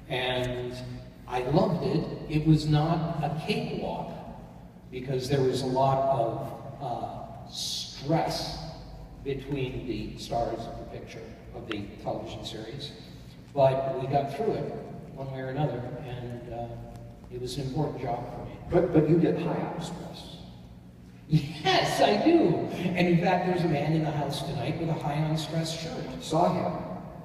And I loved it. It was not a cakewalk because there was a lot of stress between the stars of the picture, of the television series. But we got through it one way or another, and it was an important job for me. But you get high on stress. Yes, I do. And in fact, there's a man in the house tonight with a high on stress shirt. Saw him.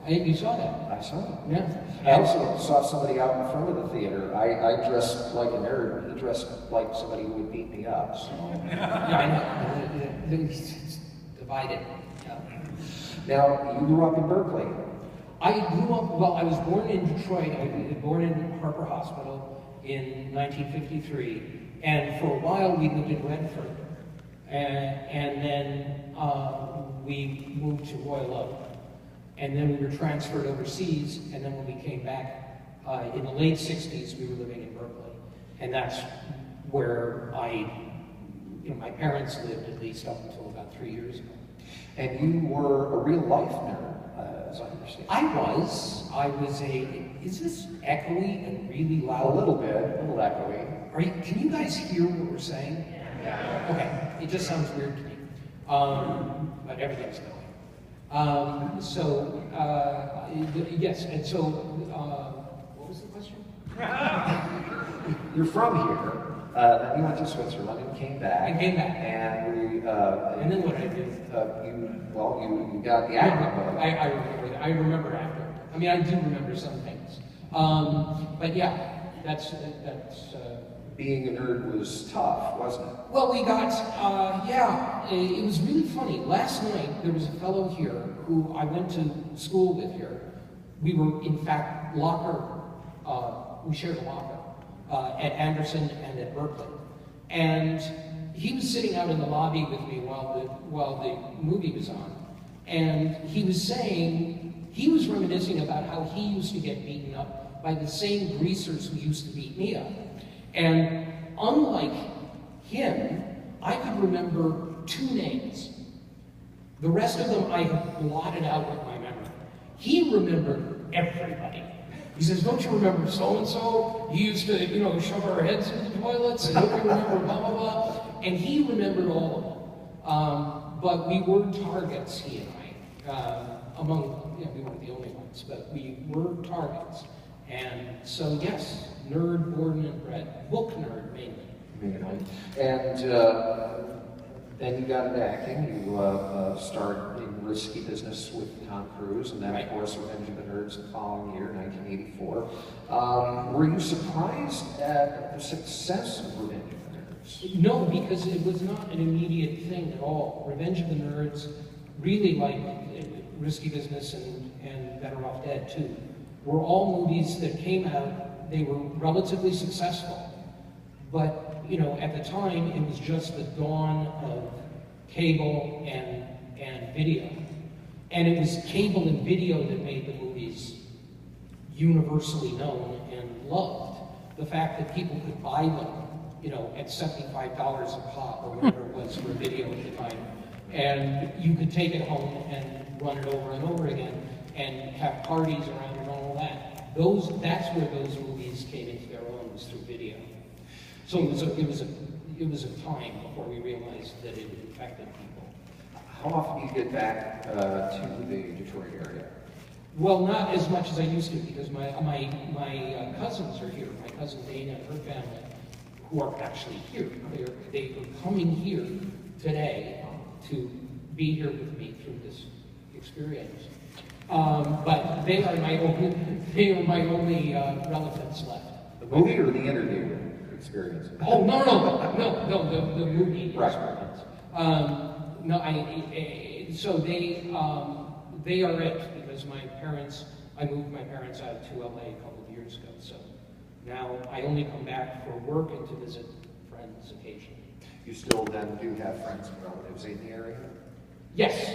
You saw that? I saw him. Yeah. I also saw somebody out in front of the theater. I dressed like a nerd. He dressed like somebody who would beat me up. So. Yeah, I know. It's divided. Yeah. Now, you grew up in Berkeley. I grew up, well, I was born in Detroit. I was born in Harper Hospital in 1953. And for a while, we lived in Redford. And then we moved to Royal Oak. And then we were transferred overseas, and then when we came back in the late 60s, we were living in Berkeley. And that's where my parents lived, at least up until about 3 years ago. And you were a real life nerd, as I understand. I was is this echoey and really loud? A little bit, a little echoey. Can you guys hear what we're saying? Yeah. Okay, it just sounds weird to me. But everything's going. Yes, and so, what was the question? You're from here, then you went to Switzerland and came back. I came back. And we, and then what did I do? you got the acting bug. I remember acting. I mean, I do remember some things. But yeah, that's being a nerd was tough, wasn't it? Well, we got, it was really funny. Last night, there was a fellow here who I went to school with here. We were, in fact, we shared a locker at Anderson and at Berkeley. And he was sitting out in the lobby with me while the movie was on. And he was saying, he was reminiscing about how he used to get beaten up by the same greasers who used to beat me up. And unlike him, I could remember 2 names. The rest of them I have blotted out with my memory. He remembered everybody. He says, don't you remember so-and-so? He used to, shove our heads in the toilets, and don't you remember blah, blah, blah? And he remembered all of them. But we were targets, he and I, we weren't the only ones, but we were targets. And so, yes, nerd, born and bred. Book nerd, mainly. And then you got into acting. You starred in Risky Business with Tom Cruise, and then, of course, Revenge of the Nerds the following year, 1984. Were you surprised at the success of Revenge of the Nerds? No, because it was not an immediate thing at all. Revenge of the Nerds, really like Risky Business and Better Off Dead, too, were all movies that came out. They were relatively successful. But, at the time, it was just the dawn of cable and video. And it was cable and video that made the movies universally known and loved. The fact that people could buy them, at $75 a pop or whatever it was for video at the time. And you could take it home and run it over and over again and have parties around it and all that. That's where those movies came into their own, was through video. So it was a time before we realized that it affected people. How often do you get back to the Detroit area? Well, not as much as I used to, because my cousins are here. My cousin Dana and her family, who are actually here. They are coming here today to be here with me through this experience. But they are my only relatives left. The movie or the interview experience? Oh, no, the movie experience. So they are it, because I moved my parents out to LA a couple of years ago. So now I only come back for work and to visit friends occasionally. You still then do have friends and relatives in the area? Yes.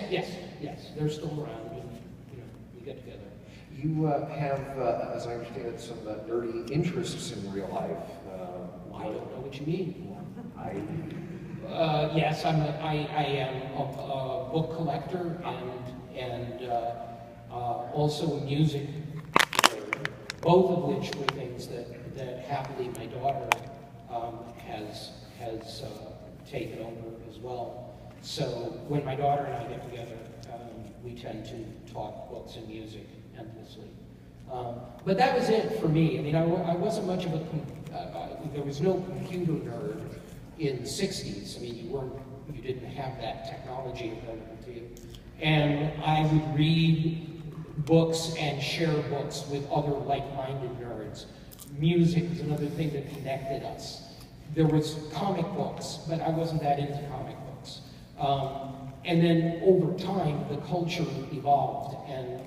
They're still around, and we get together. You have, as I understand it, some nerdy interests in real life. I don't know what you mean. Yes, I am a book collector and also a music nerd. both of which were things that happily my daughter has taken over as well. So when my daughter and I get together, we tend to talk books and music endlessly. But that was it for me. I mean, I wasn't much of a, there was no computer nerd in the 60s. I mean, you didn't have that technology available to you. And I would read books and share books with other like-minded nerds. Music was another thing that connected us. There was comic books, but I wasn't that into comic books. And then over time, the culture evolved. And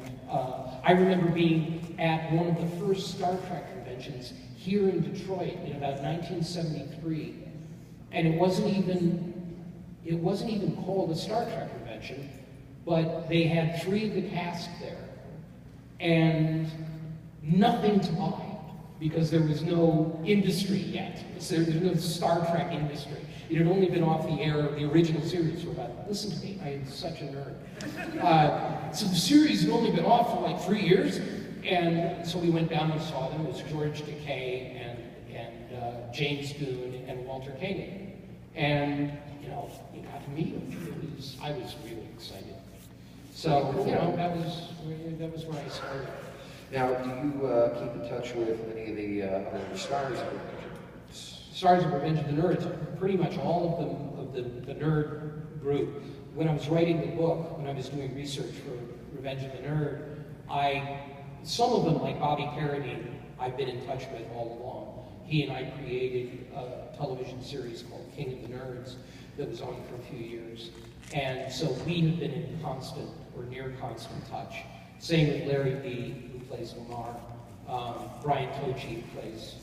I remember being at one of the first Star Trek conventions here in Detroit in about 1973. And it wasn't even called a Star Trek convention, but they had 3 of the cast there. And nothing to buy, because there was no industry yet. There was no Star Trek industry. It had only been off the air, the original series for about, listen to me, I am such a nerd. So the series had only been off for like 3 years, and so we went down and saw them. It was George Takei and James Boone and Walter Koenig. And, you know, you got to meet them. I was really excited. So, you know, that was where I started. Now, do you keep in touch with any of the other stars of Revenge? Stars of Revenge of the Nerds, pretty much all of them, of the nerd group. When I was writing the book, when I was doing research for Revenge of the Nerd, some of them, like Bobby Carradine, I've been in touch with all along. He and I created a television series called King of the Nerds that was on for a few years. And so we have been in constant or near constant touch. Same with Larry B., who plays Lamar, Brian Tochi, who plays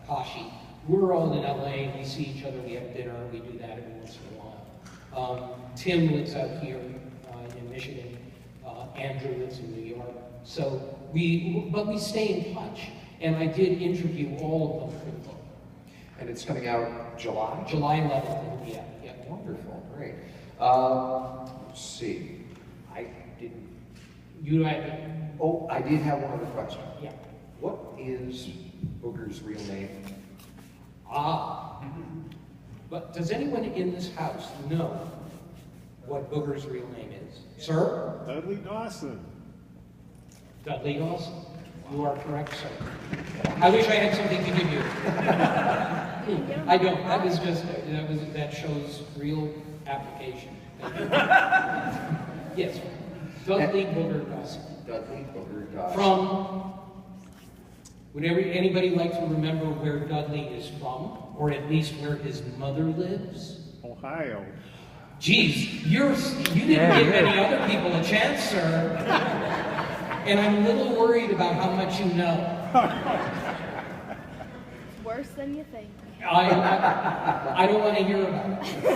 Takashi. We're all in LA, we see each other, we have dinner, we do that every once in a while. Tim lives out here in Michigan. Andrew lives in New York. So but we stay in touch. And I did interview all of them for the book. And it's coming out July? July 11th, yeah. Wonderful, great. Let's see. I didn't. You had. Oh, I did have one other question. Yeah. What is Booger's real name? But does anyone in this house know what Booger's real name is? Sir? Dudley Dawson. Dudley Dawson? You are correct, sir. I wish I had something to give you. I don't. That shows real application. Yes. Dudley Booger Dawson. Dudley Booger Dawson. From, would anybody like to remember where Dudley is from? Or at least where his mother lives? Ohio. Geez, you didn't give any other people a chance, sir. And I'm a little worried about how much you know. Worse than you think. I don't want to hear about it.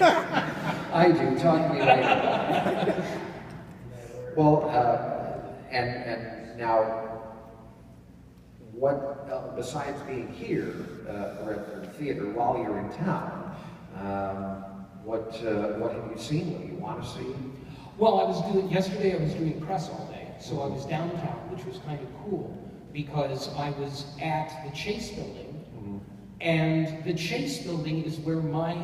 I do. Talk to me later. Well, and now, what besides being here at the theater while you're in town, what have you seen? What do you want to see? Well, yesterday I was doing press all day, so I was downtown, which was kind of cool because I was at the Chase Building, and the Chase Building is where my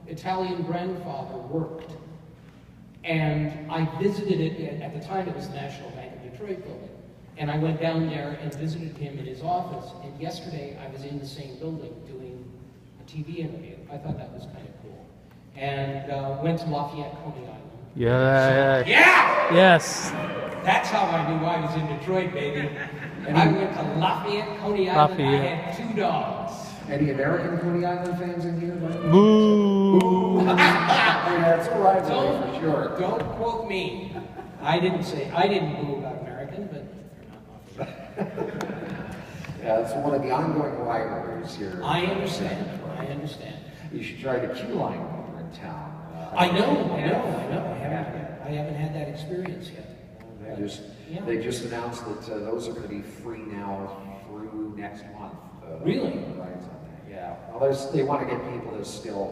Italian grandfather worked. And I visited it, at the time it was the National Bank of Detroit building. And I went down there and visited him in his office. And yesterday I was in the same building doing a TV interview. I thought that was kind of cool. And went to Lafayette, Coney Island. Yeah. Yeah! Yes. That's how I knew I was in Detroit, baby. And I went to Lafayette, Coney Island. Lafayette. I had 2 dogs. Any American Coney Island fans in here? Boo! Yeah, it's a rivalry for sure. Don't quote me. I didn't boo about American, but they're not. Yeah, it's one of the ongoing rivalries here. I understand. You should try to queue line when you're in town. I know. I haven't had that experience yet. They just announced that those are going to be free now through next month. Really? Rides on that. Yeah. Well, they want to get people to still,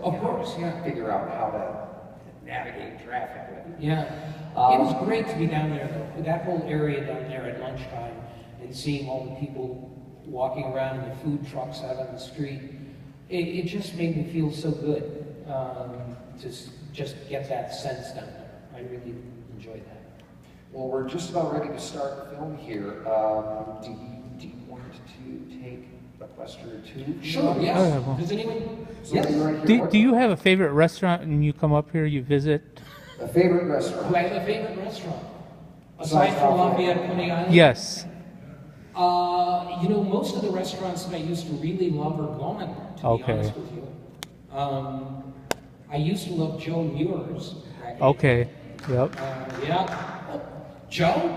figure out how to navigate traffic with. Yeah. It was great to be down there, though. That whole area down there at lunchtime and seeing all the people walking around in the food trucks out on the street, it just made me feel so good to just get that sense down there. I really enjoyed that. Well, we're just about ready to start the film here. Do you want to take a question or two? Sure, yes. Oh, yeah, well. Does anyone? Somebody Yes. right here. Do you have a favorite restaurant when you come up here, you visit? A favorite restaurant? Do I have a favorite restaurant? Aside from Lafayette, Coney Island? Yes. You know, most of the restaurants that I used to really love are gone, to Okay. be honest with you. I used to love Joe Muir's. back in- Okay. Yep. Yeah. Oh, Joe?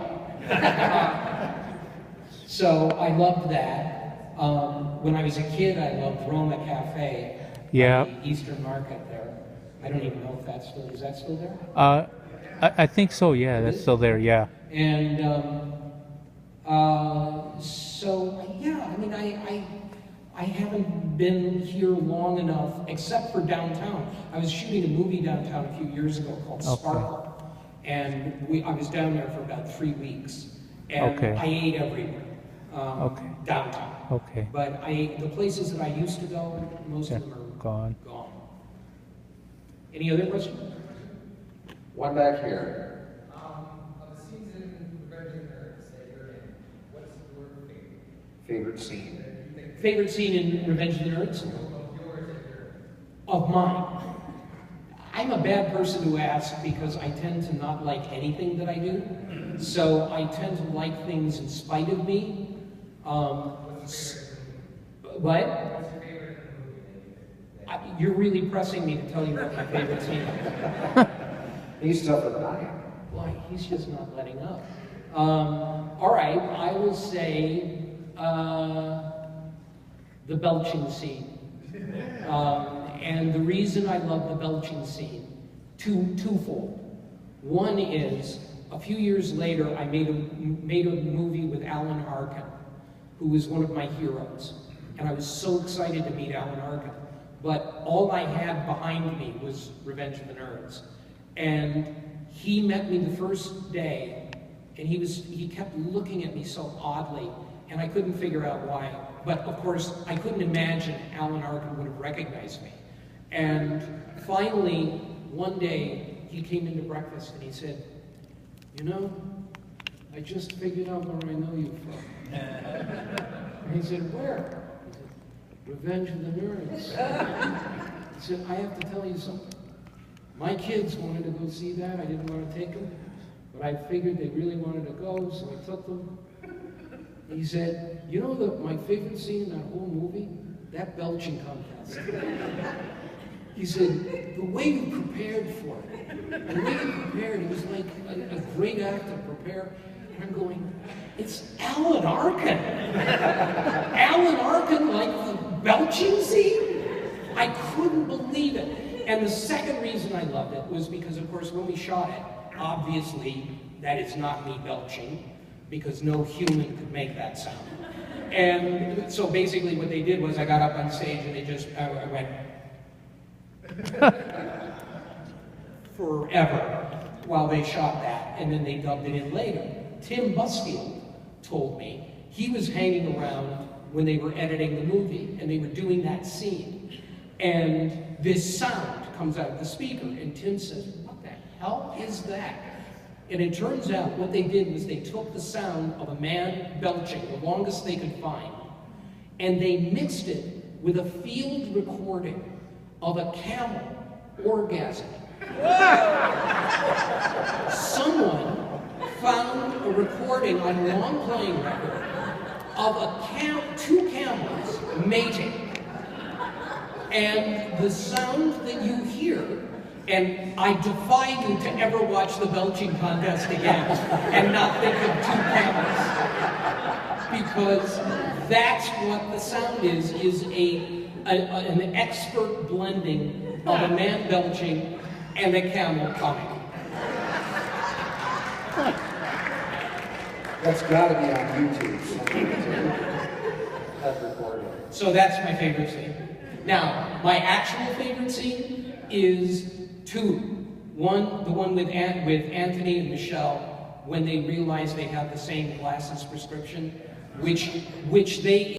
So I loved that. When I was a kid, I loved Roma Cafe. Yeah. On the Eastern Market there. I don't even know if that's still, is that still there? I think so. Yeah, that's still there. Yeah. And so, yeah, I mean, I haven't been here long enough, except for downtown. I was shooting a movie downtown a few years ago called Okay. Sparkle. And I was down there for about 3 weeks. And Okay. I ate everywhere Okay. downtown. Okay. But the places that I used to go, most Yeah, of them are gone. gone. Any other questions? One back here. Of the scenes in Revenge of the Nerds that you're in, what's your favorite? Favorite scene? Favorite scene in Revenge of the Nerds? Of yours and yours. Of mine. I'm a bad person to ask because I tend to not like anything that I do. So I tend to like things in spite of me. What? You're really pressing me to tell you what my favorite scene is. He's tougher than I am. Why? He's just not letting up. All right, I will say the belching scene. And the reason I love the belching scene, twofold. One is, a few years later, I made a movie with Alan Arkin, who was one of my heroes. And I was so excited to meet Alan Arkin. But all I had behind me was Revenge of the Nerds. And he met me the first day, and he kept looking at me so oddly, and I couldn't figure out why. But of course, I couldn't imagine Alan Arkin would have recognized me. And finally, one day, he came into breakfast and he said, "You know, I just figured out where I know you from." And he said, "Where?" I said, "Revenge of the Nerds." He said, "I have to tell you something. My kids wanted to go see that. I didn't want to take them, but I figured they really wanted to go, so I took them." He said, "You know my favorite scene in that whole movie? That belching contest." He said, "The way you prepared for it, the way you prepared, it was like a great act to prepare." And I'm going, "It's Alan Arkin." Alan Arkin like the belching scene? I couldn't believe it. And the second reason I loved it was because, of course, when we shot it, obviously that is not me belching, because no human could make that sound. And so basically what they did was I got up on stage and I went forever while they shot that, and then they dubbed it in later. Tim Busfield told me he was hanging around when they were editing the movie and they were doing that scene. And this sound comes out of the speaker, and Tim says, "What the hell is that?" And it turns out what they did was they took the sound of a man belching, the longest they could find, and they mixed it with a field recording of a camel orgasming. Someone found a recording on a long playing record of two camels mating. And the sound that you hear, and I defy you to ever watch the belching contest again and not think of two camels. Because that's what the sound is an expert blending of a man belching and a camel coming. That's got to be on YouTube. That recording. So that's my favorite scene. Now, my actual favorite scene is two. One, the one with Anthony and Michelle, when they realize they have the same glasses prescription, which they